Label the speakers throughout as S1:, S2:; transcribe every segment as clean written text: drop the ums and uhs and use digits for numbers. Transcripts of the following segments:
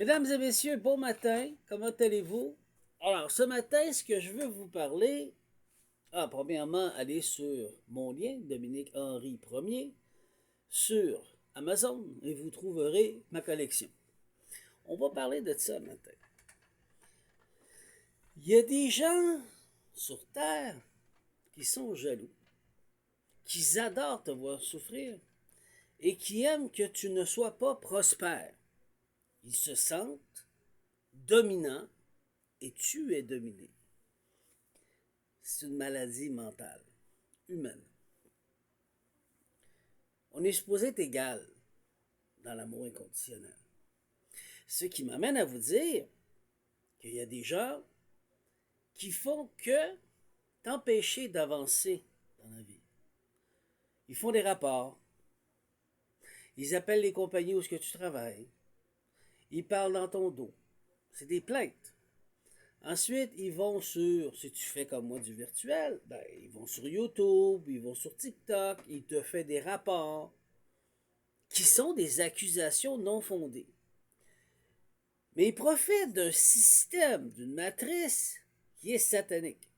S1: Mesdames et messieurs, bon matin, comment allez-vous? Alors, ce matin, ce que je veux vous parler, premièrement, allez sur mon lien, Dominique Henry Ier, sur Amazon, et vous trouverez ma collection. On va parler de ça matin. Il y a des gens sur Terre qui sont jaloux, qui adorent te voir souffrir et qui aiment que tu ne sois pas prospère. Ils se sentent dominants et tu es dominé. C'est une maladie mentale, humaine. On est supposé être égal dans l'amour inconditionnel. Ce qui m'amène à vous dire qu'il y a des gens qui font que t'empêcher d'avancer dans la vie. Ils font des rapports. Ils appellent les compagnies où est-ce que tu travailles. Ils parlent dans ton dos. C'est des plaintes. Ensuite, ils vont sur, si tu fais comme moi du virtuel, ils vont sur YouTube, ils vont sur TikTok, ils te font des rapports qui sont des accusations non fondées. Mais ils profitent d'un système, d'une matrice qui est satanique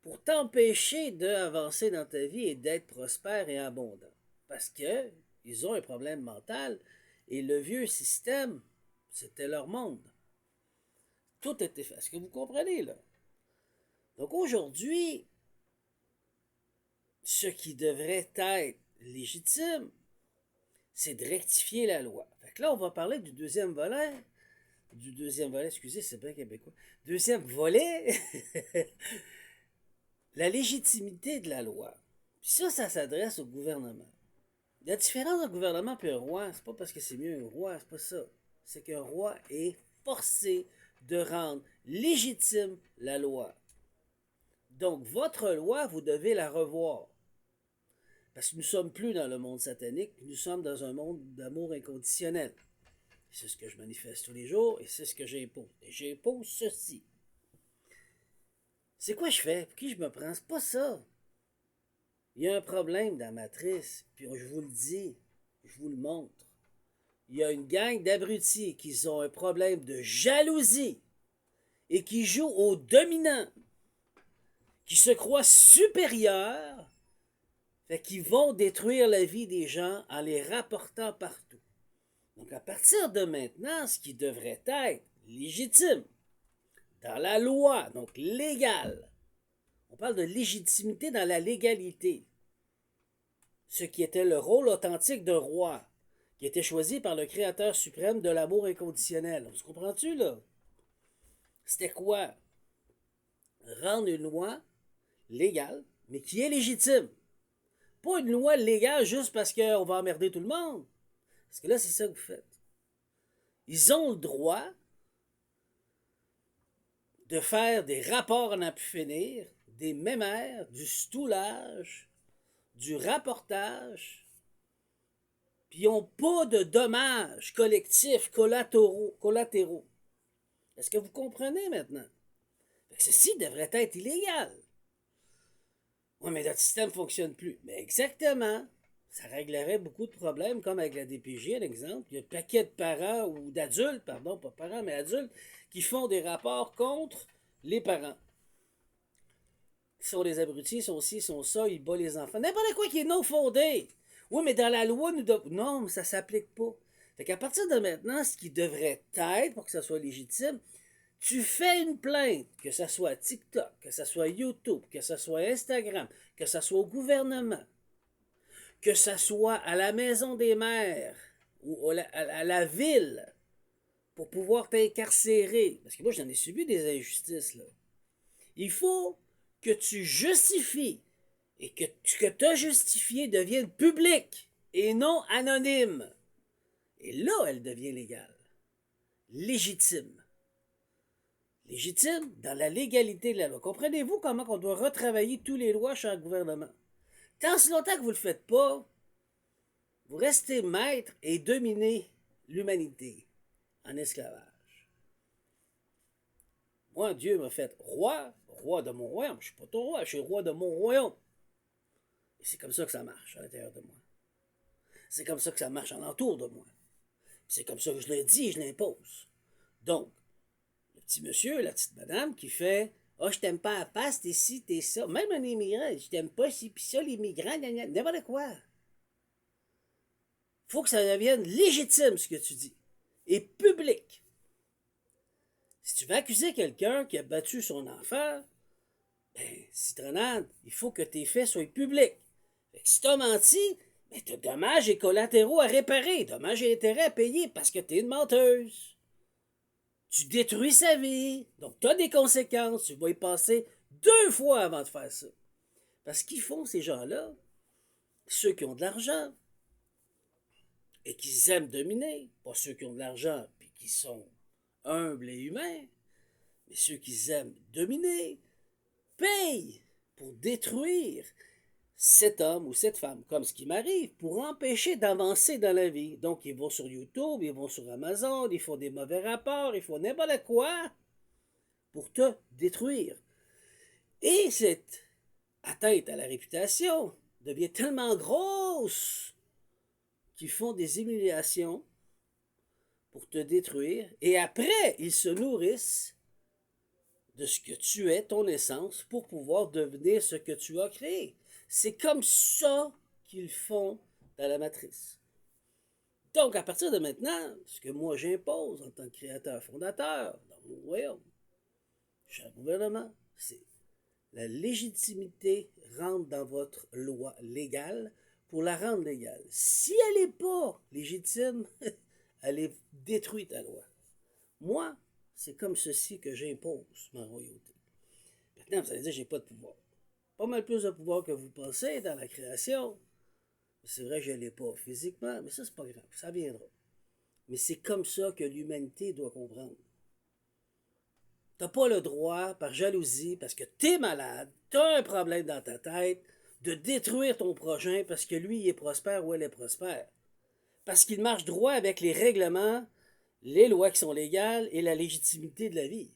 S1: pour t'empêcher d'avancer dans ta vie et d'être prospère et abondant. Parce que ils ont un problème mental et le vieux système, c'était leur monde. Tout était fait. Est-ce que vous comprenez, là? Donc aujourd'hui, ce qui devrait être légitime, c'est de rectifier la loi. Fait que là, on va parler du deuxième volet, excusez, c'est bien québécois. Deuxième volet, la légitimité de la loi. Puis ça s'adresse au gouvernement. La différence entre un gouvernement et un roi, c'est pas parce que c'est mieux un roi, c'est pas ça. C'est qu'un roi est forcé de rendre légitime la loi. Donc, votre loi, vous devez la revoir. Parce que nous ne sommes plus dans le monde satanique, nous sommes dans un monde d'amour inconditionnel. C'est ce que je manifeste tous les jours et c'est ce que j'impose. Et j'impose ceci. C'est quoi je fais? Pour qui je me prends? C'est pas ça. Il y a un problème dans la matrice, puis je vous le dis, je vous le montre. Il y a une gang d'abrutis qui ont un problème de jalousie et qui jouent au dominant, qui se croient supérieurs, fait qu'ils vont détruire la vie des gens en les rapportant partout. Donc à partir de maintenant, ce qui devrait être légitime, dans la loi, donc légal, on parle de légitimité dans la légalité, ce qui était le rôle authentique d'un roi, qui était choisi par le Créateur suprême de l'amour inconditionnel. On se comprend-tu, là? C'était quoi? Rendre une loi légale, mais qui est légitime. Pas une loi légale juste parce qu'on va emmerder tout le monde. Parce que là, c'est ça que vous faites. Ils ont le droit de faire des rapports à n'en plus finir, des mémères, du stoulage, du rapportage, puis ils n'ont pas de dommages collectifs collatéraux. Est-ce que vous comprenez maintenant? Ceci devrait être illégal. Oui, mais notre système ne fonctionne plus. Mais exactement. Ça réglerait beaucoup de problèmes, comme avec la DPJ, un exemple. Il y a un paquet de parents, ou d'adultes, pardon, pas parents, mais adultes, qui font des rapports contre les parents. Ils sont des abrutis, ils sont ci, ils sont ça, ils battent les enfants. N'importe quoi qui est non fondé. Oui, mais dans la loi, non, mais ça ne s'applique pas. Fait qu'à partir de maintenant, ce qui devrait être, pour que ça soit légitime, tu fais une plainte, que ce soit TikTok, que ce soit YouTube, que ce soit Instagram, que ce soit au gouvernement, que ce soit à la maison des maires ou à la ville, pour pouvoir t'incarcérer. Parce que moi, j'en ai subi des injustices, là. Il faut que tu justifies et que tu as justifié devienne public et non anonyme. Et là, elle devient légale. Légitime. Légitime dans la légalité de la loi. Comprenez-vous comment on doit retravailler tous les lois chez un gouvernement? Tant si longtemps que vous ne le faites pas, vous restez maître et dominez l'humanité en esclavage. Moi, Dieu m'a fait roi, roi de mon royaume. Je ne suis pas ton roi, je suis roi de mon royaume. Et c'est comme ça que ça marche à l'intérieur de moi. C'est comme ça que ça marche en entour de moi. C'est comme ça que je le dis et je l'impose. Donc, le petit monsieur, la petite madame qui fait ah, je t'aime pas à face, t'es ci, t'es ça. Même un immigrant, je t'aime pas ci, pis ça, l'immigrant, n'importe quoi. Faut que ça devienne légitime, ce que tu dis. Et public. Si tu veux accuser quelqu'un qui a battu son enfant, ben, citronade, il faut que tes faits soient publics. Fait que si t'as menti, ben, t'as dommages et collatéraux à réparer, dommages et intérêts à payer parce que t'es une menteuse. Tu détruis sa vie, donc t'as des conséquences, tu vas y passer 2 fois avant de faire ça. Parce qu'ils font, ces gens-là, ceux qui ont de l'argent et qui aiment dominer, pas ceux qui ont de l'argent puis qui sont humbles et humains, mais ceux qui aiment dominer, payent pour détruire cet homme ou cette femme, comme ce qui m'arrive, pour empêcher d'avancer dans la vie. Donc, ils vont sur YouTube, ils vont sur Amazon, ils font des mauvais rapports, ils font n'importe quoi pour te détruire. Et cette atteinte à la réputation devient tellement grosse qu'ils font des humiliations pour te détruire. Et après, ils se nourrissent de ce que tu es, ton essence, pour pouvoir devenir ce que tu as créé. C'est comme ça qu'ils font dans la matrice. Donc, à partir de maintenant, ce que moi j'impose en tant que créateur fondateur dans mon royaume, cher gouvernement, c'est la légitimité rentre dans votre loi légale pour la rendre légale. Si elle n'est pas légitime, elle est détruite ta loi. Moi, c'est comme ceci que j'impose ma royauté. Maintenant, vous allez dire que je n'ai pas de pouvoir. Pas mal plus de pouvoir que vous pensez dans la création. C'est vrai que je ne l'ai pas physiquement, mais ça, c'est pas grave. Ça viendra. Mais c'est comme ça que l'humanité doit comprendre. T'as pas le droit, par jalousie, parce que t'es malade, t'as un problème dans ta tête, de détruire ton prochain parce que lui, il est prospère ou elle est prospère. Parce qu'il marche droit avec les règlements, les lois qui sont légales et la légitimité de la vie.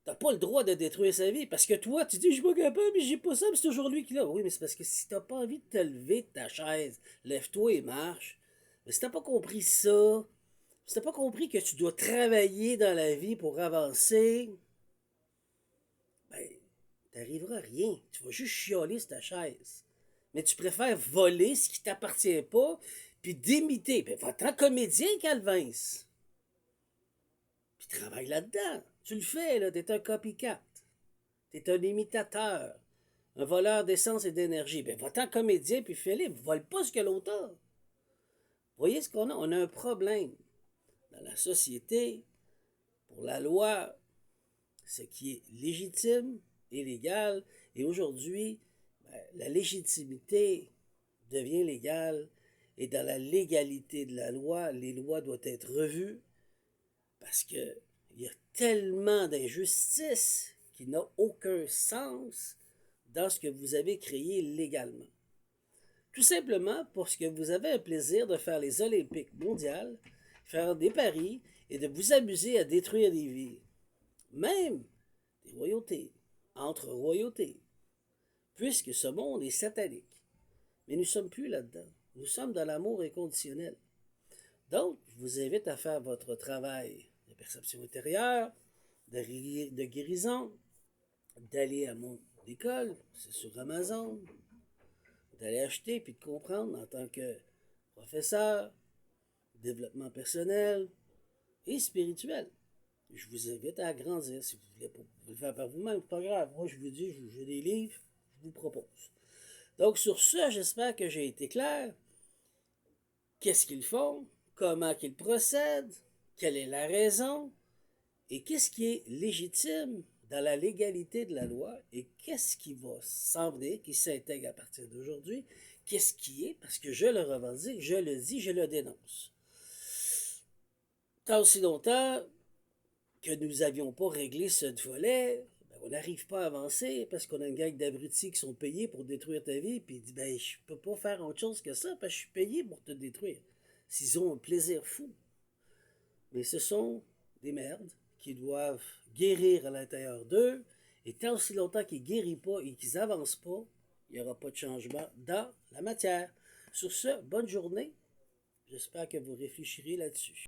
S1: T'as pas le droit de détruire sa vie parce que toi, tu dis, je suis pas capable, mais j'ai pas ça, mais c'est toujours lui qui l'a. Oui, mais c'est parce que si t'as pas envie de te lever de ta chaise, lève-toi et marche. Mais si t'as pas compris ça, si t'as pas compris que tu dois travailler dans la vie pour avancer, ben, t'arriveras à rien. Tu vas juste chialer sur ta chaise. Mais tu préfères voler ce qui t'appartient pas, puis d'imiter. Ben, va-t'en comédien, Calvin. Puis travaille là-dedans. Tu le fais, là. T'es un copycat. T'es un imitateur. Un voleur d'essence et d'énergie. Ben, va-t'en comédien, puis fais-le. Vole pas ce que l'autre a. Voyez ce qu'on a? On a un problème dans la société pour la loi, ce qui est légitime et légal. Et aujourd'hui, ben, la légitimité devient légale. Et dans la légalité de la loi, les lois doivent être revues parce qu'il y a tellement d'injustice qui n'a aucun sens dans ce que vous avez créé légalement. Tout simplement parce que vous avez un plaisir de faire les Olympiques mondiales, faire des paris et de vous amuser à détruire des vies. Même des royautés, entre royautés, puisque ce monde est satanique. Mais nous ne sommes plus là-dedans. Nous sommes dans l'amour inconditionnel. Donc, je vous invite à faire votre travail de perception intérieure, de guérison, d'aller à mon école, c'est sur Amazon, d'aller acheter puis de comprendre en tant que professeur, développement personnel et spirituel. Je vous invite à grandir. Si vous voulez le faire par vous-même, c'est pas grave. Moi, je vous dis, j'ai des livres, je vous propose. Donc, sur ce, j'espère que j'ai été clair. Qu'est-ce qu'ils font? Comment qu'ils procèdent? Quelle est la raison? Et qu'est-ce qui est légitime dans la légalité de la loi? Et qu'est-ce qui va s'en venir, qui s'intègre à partir d'aujourd'hui? Qu'est-ce qui est? Parce que je le revendique, je le dis, je le dénonce. Tant aussi longtemps que nous n'avions pas réglé ce volet, ben, on n'arrive pas à avancer parce qu'on a une gang d'abrutis qui sont payés pour détruire ta vie, puis ils disent, ben, je peux pas faire autre chose que ça parce que je suis payé pour te détruire. S'ils ont un plaisir fou. Mais ce sont des merdes qui doivent guérir à l'intérieur d'eux, et tant aussi longtemps qu'ils ne guérissent pas et qu'ils n'avancent pas, il n'y aura pas de changement dans la matière. Sur ce, bonne journée. J'espère que vous réfléchirez là-dessus.